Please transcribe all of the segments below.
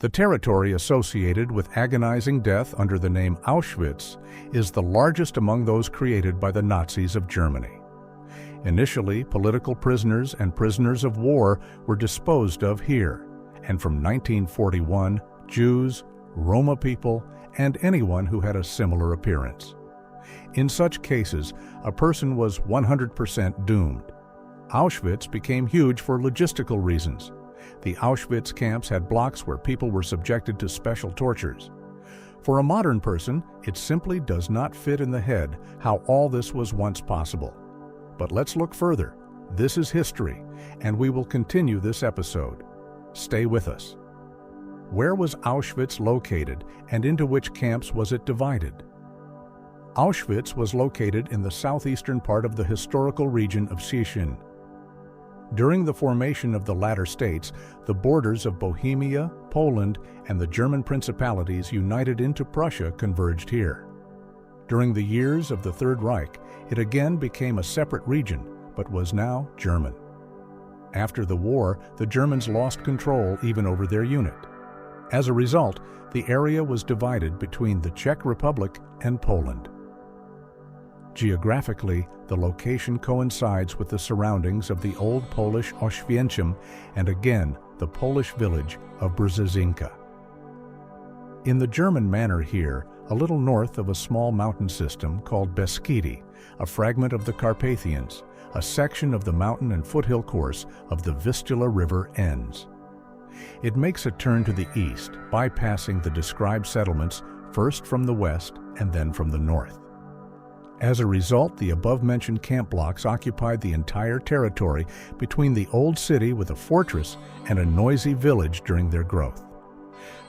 The territory associated with agonizing death under the name Auschwitz is the largest among those created by the Nazis of Germany. Initially, political prisoners and prisoners of war were disposed of here, and from 1941, Jews, Roma people, and anyone who had a similar appearance. In such cases, a person was 100% doomed. Auschwitz became huge for logistical reasons. The Auschwitz camps had blocks where people were subjected to special tortures. For a modern person, it simply does not fit in the head how all this was once possible. But let's look further. This is history, and we will continue this episode. Stay with us. Where was Auschwitz located, and into which camps was it divided? Auschwitz was located in the southeastern part of the historical region of Zyklon. During the formation of the latter states, the borders of Bohemia, Poland, and the German principalities united into Prussia converged here. During the years of the Third Reich, it again became a separate region, but was now German. After the war, the Germans lost control even over their unit. As a result, the area was divided between the Czech Republic and Poland. Geographically, the location coincides with the surroundings of the old Polish Oświęcim and again the Polish village of Brzezinka. In the German manor here, a little north of a small mountain system called Beskidi, a fragment of the Carpathians, a section of the mountain and foothill course of the Vistula River ends. It makes a turn to the east, bypassing the described settlements first from the west and then from the north. As a result, the above-mentioned camp blocks occupied the entire territory between the old city with a fortress and a noisy village during their growth.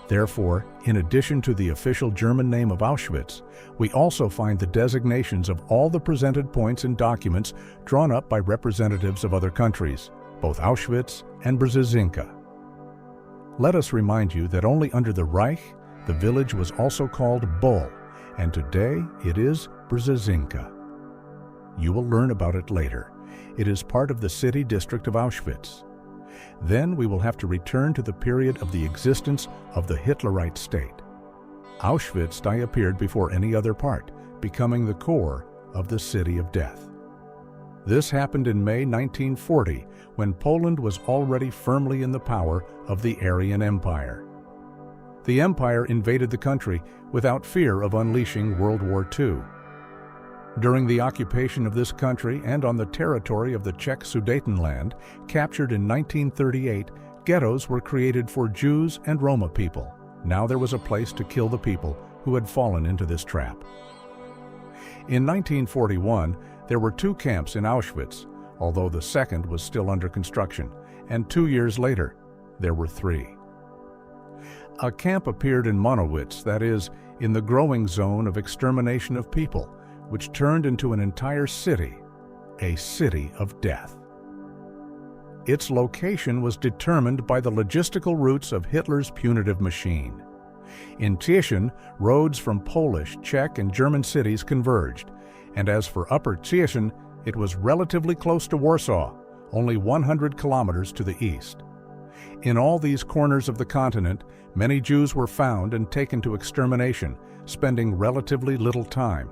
Therefore, in addition to the official German name of Auschwitz, we also find the designations of all the presented points in documents drawn up by representatives of other countries, both Auschwitz and Brzezinka. Let us remind you that only under the Reich, the village was also called Bull, and today it is Brzezinka. You will learn about it later. It is part of the city district of Auschwitz. Then we will have to return to the period of the existence of the Hitlerite state. Auschwitz appeared before any other part, becoming the core of the city of death. This happened in May 1940, when Poland was already firmly in the power of the Aryan Empire. The empire invaded the country without fear of unleashing World War II. During the occupation of this country and on the territory of the Czech Sudetenland, captured in 1938, ghettos were created for Jews and Roma people. Now there was a place to kill the people who had fallen into this trap. In 1941, there were 2 camps in Auschwitz, although the second was still under construction, and 2 years later, there were 3. A camp appeared in Monowitz, that is, in the growing zone of extermination of people, which turned into an entire city, a city of death. Its location was determined by the logistical routes of Hitler's punitive machine. In Zyklon, roads from Polish, Czech, and German cities converged, and as for Upper Zyklon, it was relatively close to Warsaw, only 100 kilometers to the east. In all these corners of the continent, many Jews were found and taken to extermination, spending relatively little time.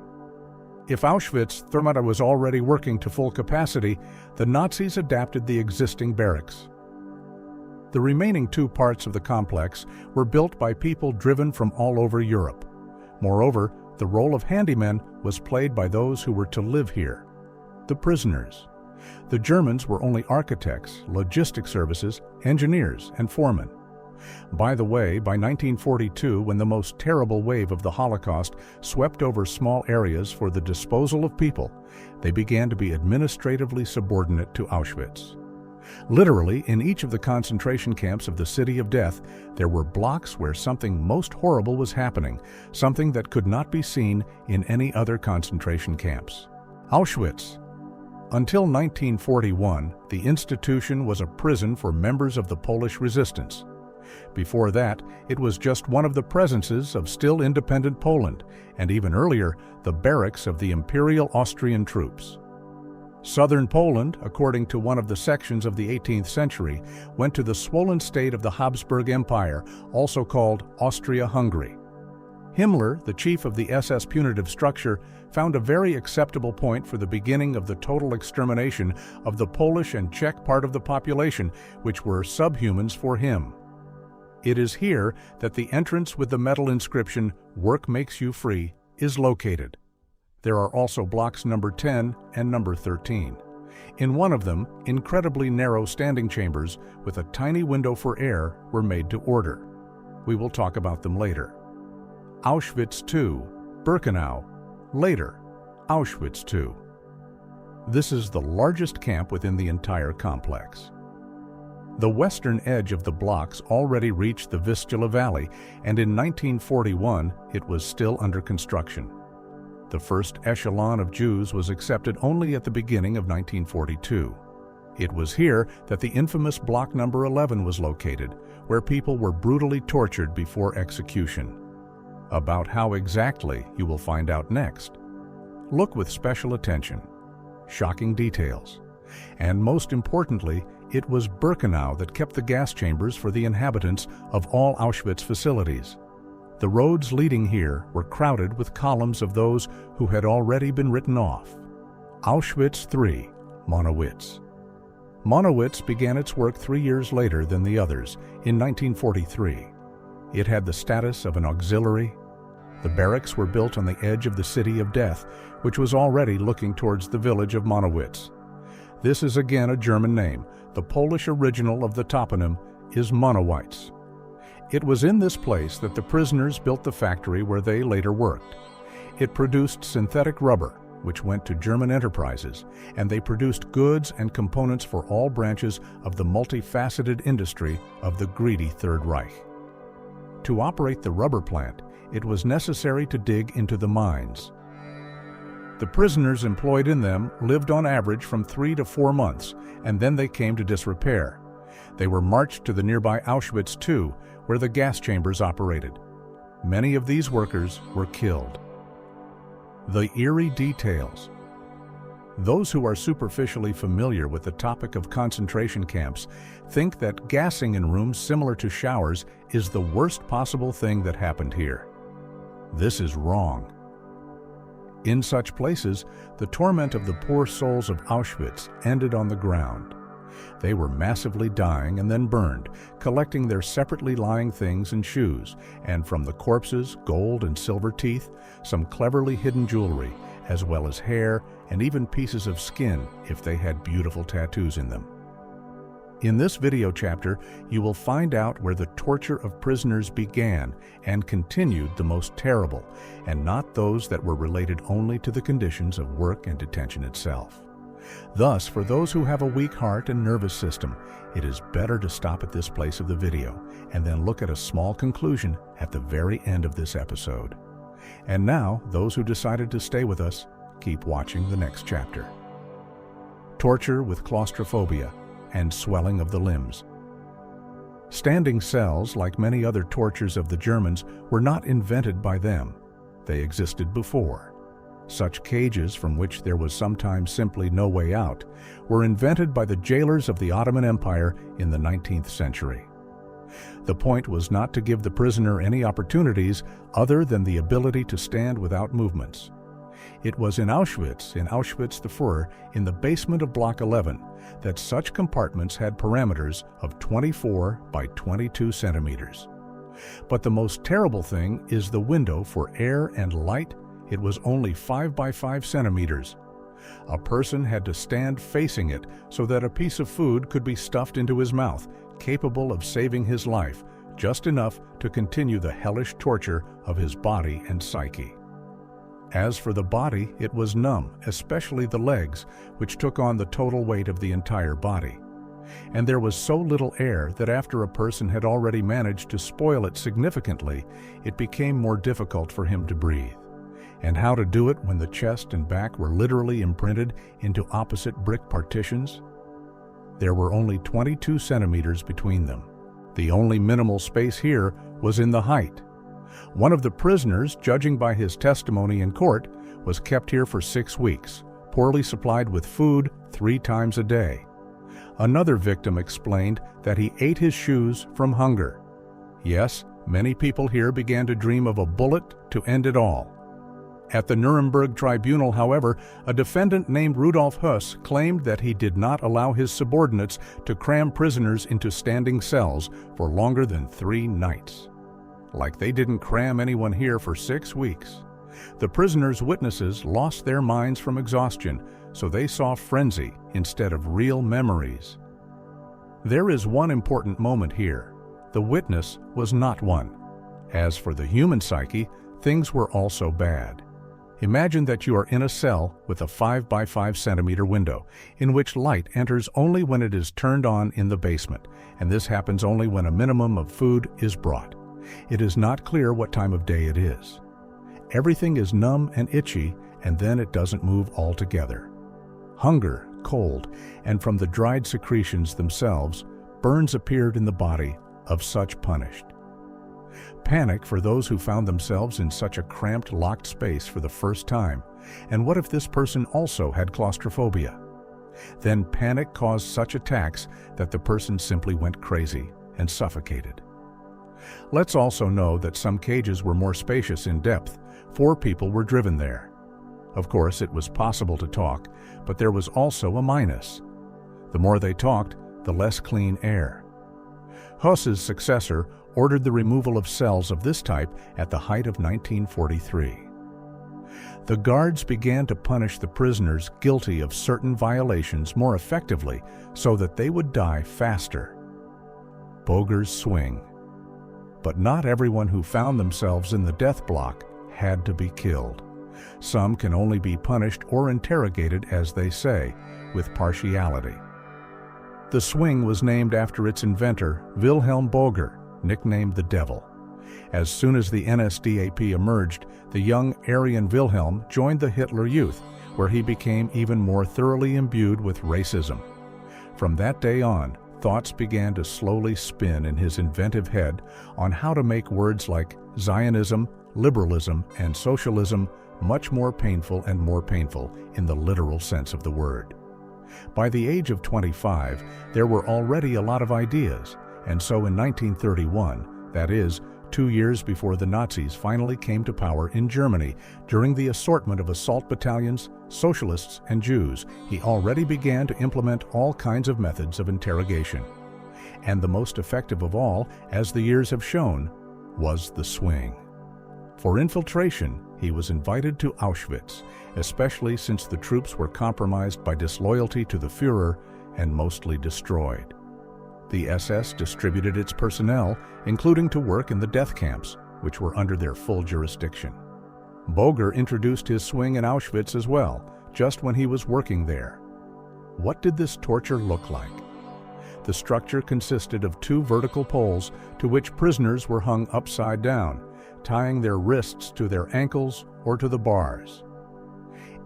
If Auschwitz was already working to full capacity, the Nazis adapted the existing barracks. The remaining 2 parts of the complex were built by people driven from all over Europe. Moreover, the role of handymen was played by those who were to live here, the prisoners. The Germans were only architects, logistic services, engineers, and foremen. By the way, by 1942, when the most terrible wave of the Holocaust swept over small areas for the disposal of people, they began to be administratively subordinate to Auschwitz. Literally, in each of the concentration camps of the City of Death, there were blocks where something most horrible was happening, something that could not be seen in any other concentration camps. Auschwitz. Until 1941, the institution was a prison for members of the Polish resistance. Before that, it was just one of the presences of still independent Poland, and even earlier, the barracks of the Imperial Austrian troops. Southern Poland, according to one of the sections of the 18th century, went to the swollen state of the Habsburg Empire, also called Austria-Hungary. Himmler, the chief of the SS punitive structure, found a very acceptable point for the beginning of the total extermination of the Polish and Czech part of the population, which were subhumans for him. It is here that the entrance with the metal inscription, "Work makes you free," is located. There are also blocks number 10 and number 13. In one of them, incredibly narrow standing chambers with a tiny window for air were made to order. We will talk about them later. Auschwitz II, Birkenau, later, Auschwitz II. This is the largest camp within the entire complex. The western edge of the blocks already reached the Vistula Valley, and in 1941 it was still under construction. The first echelon of Jews was accepted only at the beginning of 1942. It was here that the infamous block number 11 was located, where people were brutally tortured before execution. About how exactly you will find out next. Look with special attention. Shocking details. And most importantly, it was Birkenau that kept the gas chambers for the inhabitants of all Auschwitz facilities. The roads leading here were crowded with columns of those who had already been written off. Auschwitz III, Monowitz. Monowitz began its work 3 years later than the others, in 1943. It had the status of an auxiliary. The barracks were built on the edge of the city of death, which was already looking towards the village of Monowitz. This is again a German name. The Polish original of the toponym is Monowitz. It was in this place that the prisoners built the factory where they later worked. It produced synthetic rubber, which went to German enterprises, and they produced goods and components for all branches of the multifaceted industry of the greedy Third Reich. To operate the rubber plant, it was necessary to dig into the mines. The prisoners employed in them lived on average from 3 to 4 months, and then they came to disrepair. They were marched to the nearby Auschwitz II, where the gas chambers operated. Many of these workers were killed. The eerie details. Those who are superficially familiar with the topic of concentration camps think that gassing in rooms similar to showers is the worst possible thing that happened here. This is wrong. In such places, the torment of the poor souls of Auschwitz ended on the ground. They were massively dying and then burned, collecting their separately lying things and shoes, and from the corpses, gold and silver teeth, some cleverly hidden jewelry, as well as hair and even pieces of skin if they had beautiful tattoos in them. In this video chapter, you will find out where the torture of prisoners began and continued the most terrible, and not those that were related only to the conditions of work and detention itself. Thus, for those who have a weak heart and nervous system, it is better to stop at this place of the video and then look at a small conclusion at the very end of this episode. And now, those who decided to stay with us, keep watching the next chapter. Torture with claustrophobia and swelling of the limbs. Standing cells, like many other tortures of the Germans, were not invented by them. They existed before. Such cages, from which there was sometimes simply no way out, were invented by the jailers of the Ottoman Empire in the 19th century. The point was not to give the prisoner any opportunities other than the ability to stand without movements. It was in Auschwitz IV, in the basement of Block 11, that such compartments had parameters of 24 by 22 centimeters. But the most terrible thing is the window for air and light. It was only 5 by 5 centimeters. A person had to stand facing it so that a piece of food could be stuffed into his mouth, capable of saving his life, just enough to continue the hellish torture of his body and psyche. As for the body, it was numb, especially the legs, which took on the total weight of the entire body. And there was so little air that after a person had already managed to spoil it significantly, it became more difficult for him to breathe. And how to do it when the chest and back were literally imprinted into opposite brick partitions? There were only 22 centimeters between them. The only minimal space here was in the height. One of the prisoners, judging by his testimony in court, was kept here for 6 weeks, poorly supplied with food 3 times a day. Another victim explained that he ate his shoes from hunger. Yes, many people here began to dream of a bullet to end it all. At the Nuremberg tribunal, however, a defendant named Rudolf Höss claimed that he did not allow his subordinates to cram prisoners into standing cells for longer than 3 nights. Like they didn't cram anyone here for 6 weeks. The prisoners' witnesses lost their minds from exhaustion, so they saw frenzy instead of real memories. There is one important moment here. The witness was not one. As for the human psyche, things were also bad. Imagine that you are in a cell with a 5 by 5 centimeter window, in which light enters only when it is turned on in the basement, and this happens only when a minimum of food is brought. It is not clear what time of day it is. Everything is numb and itchy, and then it doesn't move altogether. Hunger, cold, and from the dried secretions themselves, burns appeared in the body of such punished. Panic for those who found themselves in such a cramped, locked space for the first time. And what if this person also had claustrophobia? Then panic caused such attacks that the person simply went crazy and suffocated. Let's also know that some cages were more spacious in depth. 4 people were driven there. Of course, it was possible to talk, but there was also a minus. The more they talked, the less clean air. Höss's successor ordered the removal of cells of this type at the height of 1943. The guards began to punish the prisoners guilty of certain violations more effectively so that they would die faster. Bogger's swing. But not everyone who found themselves in the death block had to be killed. Some can only be punished or interrogated, as they say, with partiality. The swing was named after its inventor, Wilhelm Bogger, nicknamed the Devil. As soon as the NSDAP emerged, the young Aryan Wilhelm joined the Hitler Youth, where he became even more thoroughly imbued with racism. From that day on, thoughts began to slowly spin in his inventive head on how to make words like Zionism, liberalism, and socialism much more painful and more painful in the literal sense of the word. By the age of 25, there were already a lot of ideas, and so in 1931, that is, 2 years before the Nazis finally came to power in Germany, during the assortment of assault battalions, socialists, and Jews, he already began to implement all kinds of methods of interrogation. And the most effective of all, as the years have shown, was the swing. For infiltration, he was invited to Auschwitz, especially since the troops were compromised by disloyalty to the Führer and mostly destroyed. The SS distributed its personnel, including to work in the death camps, which were under their full jurisdiction. Bogger introduced his swing in Auschwitz as well, just when he was working there. What did this torture look like? The structure consisted of 2 vertical poles to which prisoners were hung upside down, tying their wrists to their ankles or to the bars.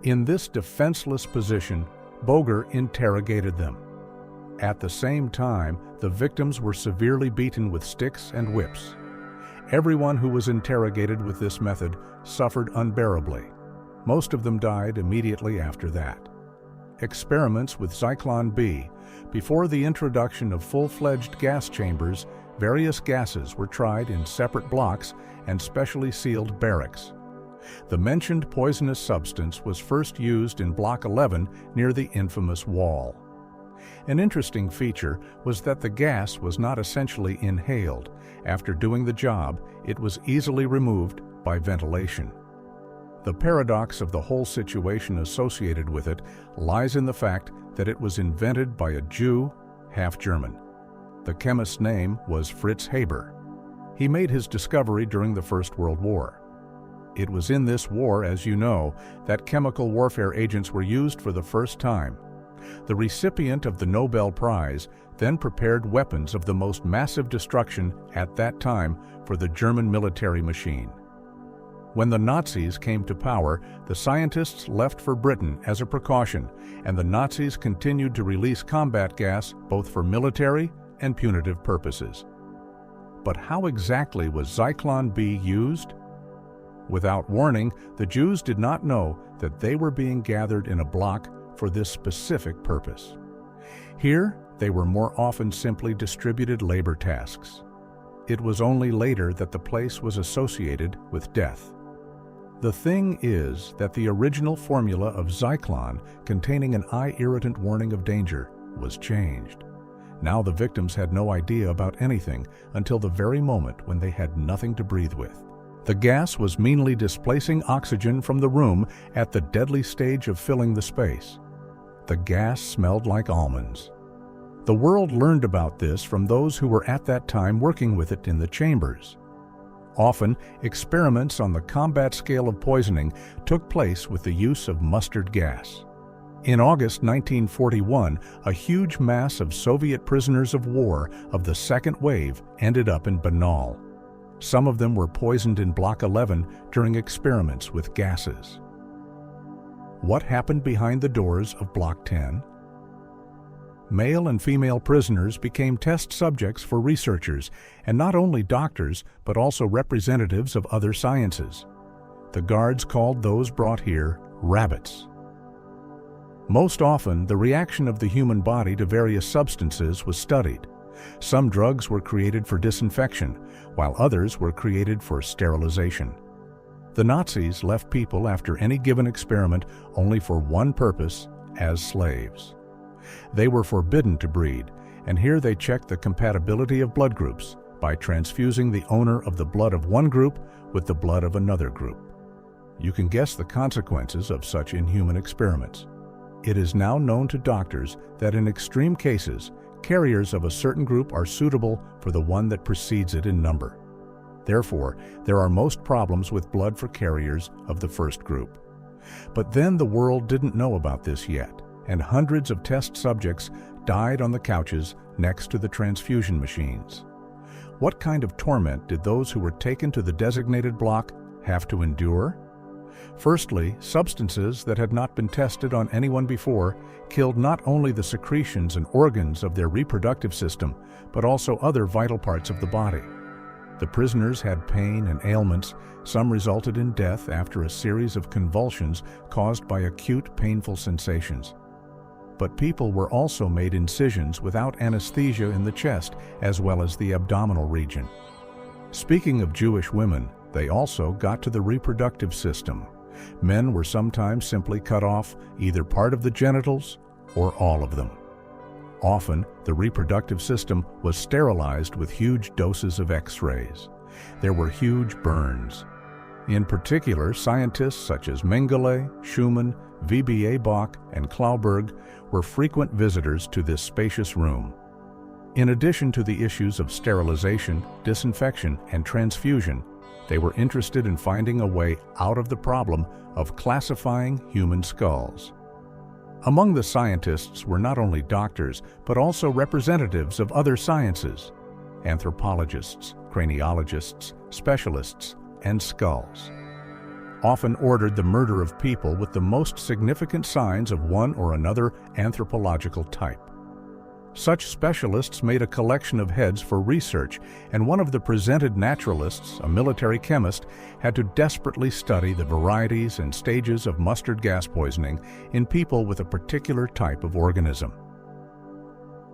In this defenseless position, Bogger interrogated them. At the same time, the victims were severely beaten with sticks and whips. Everyone who was interrogated with this method suffered unbearably. Most of them died immediately after that. Experiments with Zyklon B. Before the introduction of full-fledged gas chambers, various gases were tried in separate blocks and specially sealed barracks. The mentioned poisonous substance was first used in Block 11 near the infamous wall. An interesting feature was that the gas was not essentially inhaled. After doing the job, it was easily removed by ventilation. The paradox of the whole situation associated with it lies in the fact that it was invented by a Jew, half German. The chemist's name was Fritz Haber. He made his discovery during the First World War. It was in this war, as you know, that chemical warfare agents were used for the first time. The recipient of the Nobel Prize then prepared weapons of the most massive destruction at that time for the German military machine. When the Nazis came to power, the scientists left for Britain as a precaution, and the Nazis continued to release combat gas both for military and punitive purposes. But how exactly was Zyklon B used? Without warning, the Jews did not know that they were being gathered in a block for this specific purpose. Here, they were more often simply distributed labor tasks. It was only later that the place was associated with death. The thing is that the original formula of Zyklon, containing an eye irritant warning of danger, was changed. Now the victims had no idea about anything until the very moment when they had nothing to breathe with. The gas was meanly displacing oxygen from the room at the deadly stage of filling the space. The gas smelled like almonds. The world learned about this from those who were at that time working with it in the chambers. Often, experiments on the combat scale of poisoning took place with the use of mustard gas. In August 1941, a huge mass of Soviet prisoners of war of the second wave ended up in Banal. Some of them were poisoned in Block 11 during experiments with gases. What happened behind the doors of Block 10? Male and female prisoners became test subjects for researchers, and not only doctors, but also representatives of other sciences. The guards called those brought here rabbits. Most often, the reaction of the human body to various substances was studied. Some drugs were created for disinfection, while others were created for sterilization. The Nazis left people after any given experiment only for one purpose: as slaves. They were forbidden to breed, and here they checked the compatibility of blood groups by transfusing the owner of the blood of one group with the blood of another group. You can guess the consequences of such inhuman experiments. It is now known to doctors that in extreme cases, carriers of a certain group are suitable for the one that precedes it in number. Therefore, there are most problems with blood for carriers of the first group. But then the world didn't know about this yet, and hundreds of test subjects died on the couches next to the transfusion machines. What kind of torment did those who were taken to the designated block have to endure? Firstly, substances that had not been tested on anyone before killed not only the secretions and organs of their reproductive system, but also other vital parts of the body. The prisoners had pain and ailments. Some resulted in death after a series of convulsions caused by acute painful sensations. But people were also made incisions without anesthesia in the chest as well as the abdominal region. Speaking of Jewish women, they also got to the reproductive system. Men were sometimes simply cut off either part of the genitals or all of them. Often, the reproductive system was sterilized with huge doses of X-rays. There were huge burns. In particular, scientists such as Mengele, Schumann, VBA Bach, and Klauberg were frequent visitors to this spacious room. In addition to the issues of sterilization, disinfection, and transfusion, they were interested in finding a way out of the problem of classifying human skulls. Among the scientists were not only doctors, but also representatives of other sciences: anthropologists, craniologists, specialists, and skulls. Often ordered the murder of people with the most significant signs of one or another anthropological type. Such specialists made a collection of heads for research, and one of the presented naturalists, a military chemist, had to desperately study the varieties and stages of mustard gas poisoning in people with a particular type of organism.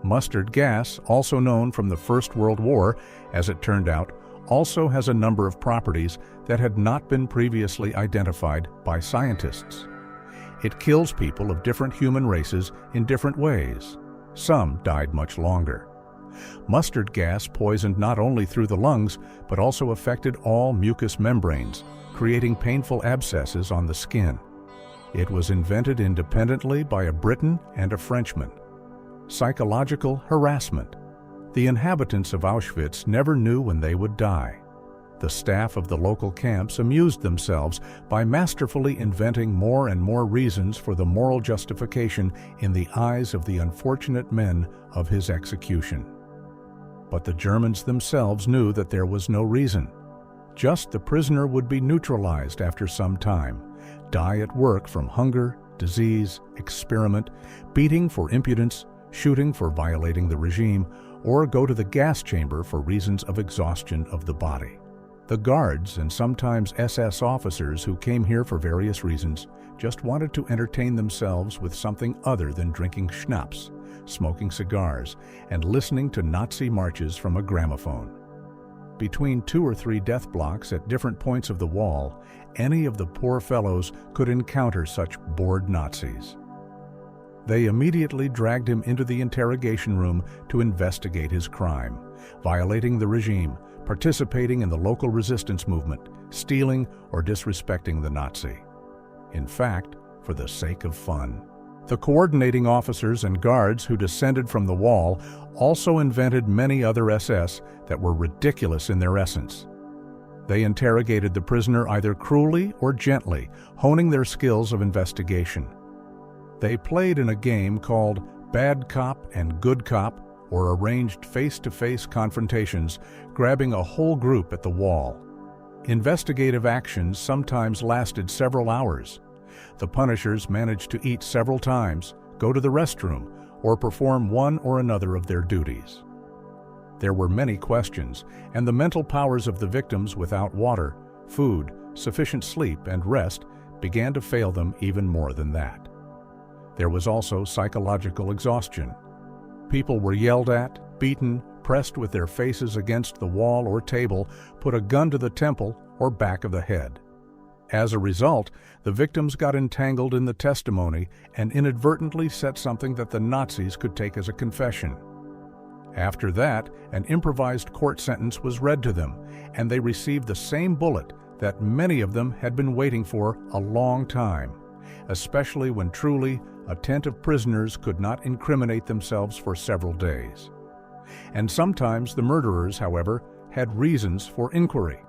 Mustard gas, also known from the First World War, as it turned out, also has a number of properties that had not been previously identified by scientists. It kills people of different human races in different ways. Some died much longer. Mustard gas poisoned not only through the lungs, but also affected all mucous membranes, creating painful abscesses on the skin. It was invented independently by a Briton and a Frenchman. Psychological harassment. The inhabitants of Auschwitz never knew when they would die. The staff of the local camps amused themselves by masterfully inventing more and more reasons for the moral justification in the eyes of the unfortunate men of his execution. But the Germans themselves knew that there was no reason. Just the prisoner would be neutralized after some time, die at work from hunger, disease, experiment, beating for impudence, shooting for violating the regime, or go to the gas chamber for reasons of exhaustion of the body. The guards and sometimes SS officers who came here for various reasons just wanted to entertain themselves with something other than drinking schnapps, smoking cigars, and listening to Nazi marches from a gramophone. Between 2 or 3 death blocks at different points of the wall, any of the poor fellows could encounter such bored Nazis. They immediately dragged him into the interrogation room to investigate his crime, violating the regime, participating in the local resistance movement, stealing or disrespecting the Nazi. In fact, for the sake of fun. The coordinating officers and guards who descended from the wall also invented many other SS that were ridiculous in their essence. They interrogated the prisoner either cruelly or gently, honing their skills of investigation. They played in a game called Bad Cop and Good Cop, or arranged face-to-face confrontations, grabbing a whole group at the wall. Investigative actions sometimes lasted several hours. The punishers managed to eat several times, go to the restroom, or perform one or another of their duties. There were many questions, and the mental powers of the victims without water, food, sufficient sleep, and rest began to fail them even more than that. There was also psychological exhaustion. People were yelled at, beaten, pressed with their faces against the wall or table, put a gun to the temple or back of the head. As a result, the victims got entangled in the testimony and inadvertently said something that the Nazis could take as a confession. After that, an improvised court sentence was read to them, and they received the same bullet that many of them had been waiting for a long time, especially when truly attentive prisoners could not incriminate themselves for several days. And sometimes the murderers, however, had reasons for inquiry.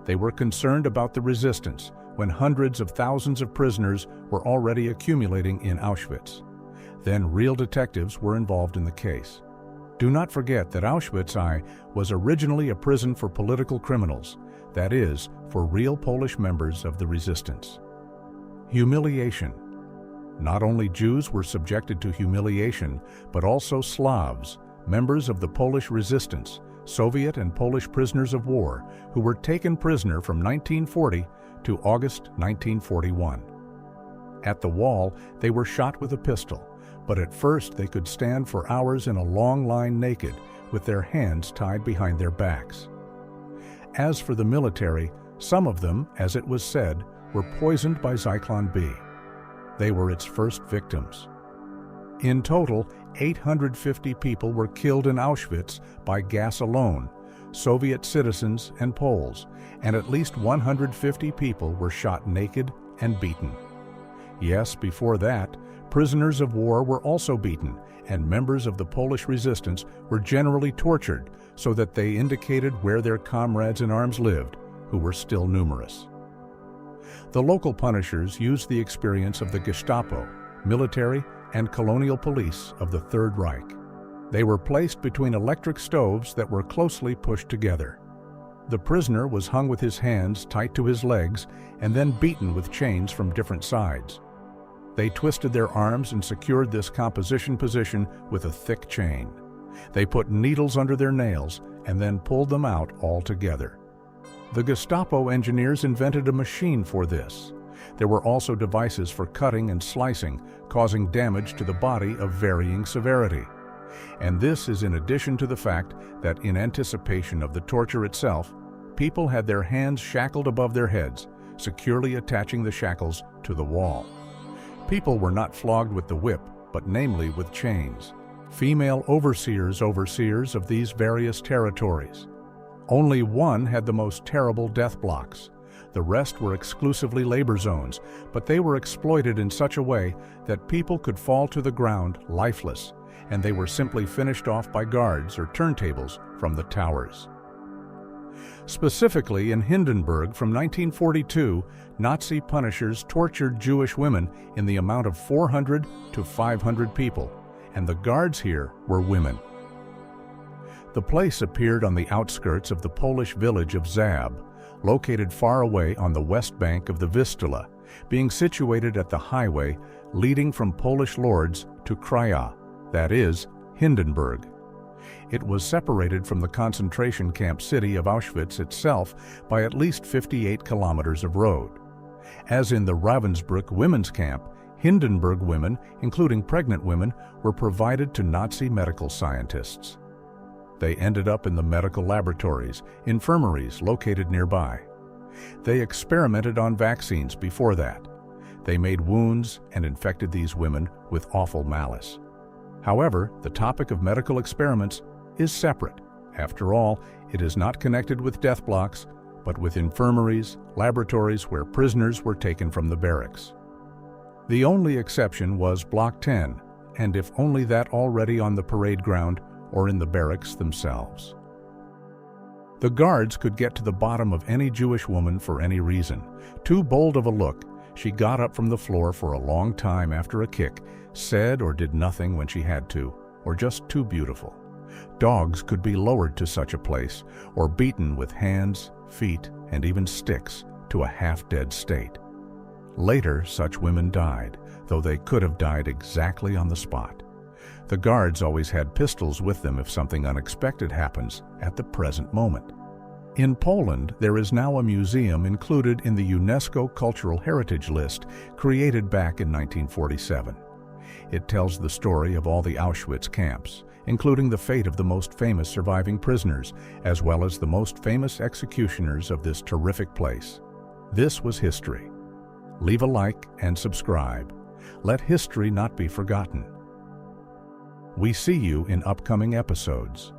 They were concerned about the resistance when hundreds of thousands of prisoners were already accumulating in Auschwitz. Then real detectives were involved in the case. Do not forget that WWII was originally a prison for political criminals, that is, for real Polish members of the resistance. Humiliation. Not only Jews were subjected to humiliation, but also Slavs, members of the Polish resistance, Soviet and Polish prisoners of war, who were taken prisoner from 1940 to August 1941. At the wall, they were shot with a pistol, but at first they could stand for hours in a long line naked, with their hands tied behind their backs. As for the military, some of them, as it was said, were poisoned by Zyklon B. They were its first victims. In total, 850 people were killed in Auschwitz by gas alone, Soviet citizens and Poles, and at least 150 people were shot naked and beaten. Yes, before that, prisoners of war were also beaten, and members of the Polish resistance were generally tortured so that they indicated where their comrades in arms lived, who were still numerous. The local punishers used the experience of the Gestapo, military, and colonial police of the Third Reich. They were placed between electric stoves that were closely pushed together. The prisoner was hung with his hands tight to his legs and then beaten with chains from different sides. They twisted their arms and secured this composition position with a thick chain. They put needles under their nails and then pulled them out all together. The Gestapo engineers invented a machine for this. There were also devices for cutting and slicing, causing damage to the body of varying severity. And this is in addition to the fact that in anticipation of the torture itself, people had their hands shackled above their heads, securely attaching the shackles to the wall. People were not flogged with the whip, but namely with chains. Female overseers of these various territories. Only one had the most terrible death blocks. The rest were exclusively labor zones, but they were exploited in such a way that people could fall to the ground lifeless, and they were simply finished off by guards or turntables from the towers. Specifically in Hindenburg from 1942, Nazi punishers tortured Jewish women in the amount of 400 to 500 people, and the guards here were women. The place appeared on the outskirts of the Polish village of Zab, located far away on the west bank of the Vistula, being situated at the highway leading from Polish lords to Kraya, that is, Hindenburg. It was separated from the concentration camp city of Auschwitz itself by at least 58 kilometers of road. As in the Ravensbrück women's camp, Hindenburg women, including pregnant women, were provided to Nazi medical scientists. They ended up in the medical laboratories, infirmaries located nearby. They experimented on vaccines before that. They made wounds and infected these women with awful malice. However, the topic of medical experiments is separate. After all, it is not connected with death blocks, but with infirmaries, laboratories where prisoners were taken from the barracks. The only exception was Block 10, and if only that already on the parade ground or in the barracks themselves. The guards could get to the bottom of any Jewish woman for any reason. Too bold of a look, she got up from the floor for a long time after a kick, said or did nothing when she had to, or just too beautiful. Dogs could be lowered to such a place, or beaten with hands, feet, and even sticks to a half-dead state. Later, such women died, though they could have died exactly on the spot. The guards always had pistols with them if something unexpected happens at the present moment. In Poland, there is now a museum included in the UNESCO Cultural Heritage List, created back in 1947. It tells the story of all the Auschwitz camps, including the fate of the most famous surviving prisoners, as well as the most famous executioners of this terrific place. This was history. Leave a like and subscribe. Let history not be forgotten. We see you in upcoming episodes.